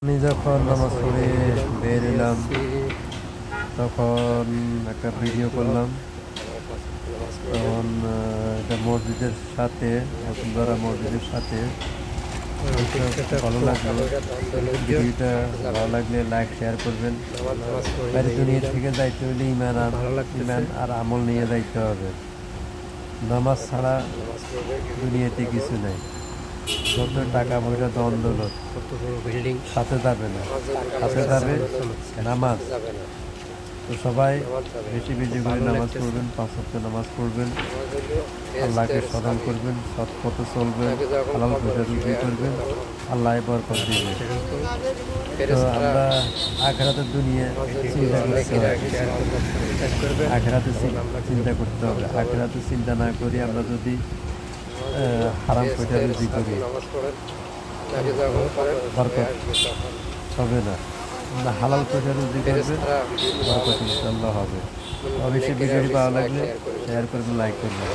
আমি যখন নামাজ পড়ে বের এলাম তখন একটা ভিডিও করলাম। তখন এটা মসজিদের সাথে, বসুন্ধরা মসজিদের সাথে। ভালো লাগলো ভিডিওটা, ভালো লাগলে লাইক শেয়ার করবেন। বাইরে দুনিয়া থেকে যাইতে হলে ইমান আর আমল নিয়ে যাইতে হবে। নামাজ ছাড়া দুনিয়াতে কিছু নাই। যত টাকা পয়সা দ্বন্দ্ব সাথে যাবে না, সাথে যাবে নামাজ। তো সবাই বেশি বেশি করে নামাজ পড়বেন, 5 ওয়াক্ত নামাজ পড়বেন, আল্লাহকে স্মরণ করবেন, সৎ পথে চলবেন, হালাল পয়সা রুজি করবেন, আল্লাহ বরকত দিবেন। তো আমরা আখেরাতের দুনিয়া চিন্তা করতে হবে, আখেরাতে চিন্তা করতে হবে। আখেরাতে চিন্তা না করি আমরা যদি হারাম পয়সা রুজি করি, বরকত হবে না। আমরা হালাল পয়সা রুজি করবেন, বরকত ইনশাআল্লাহ হবে। অবশ্যই ভিডিওটি ভালো লাগলে শেয়ার করবেন, লাইক করবেন।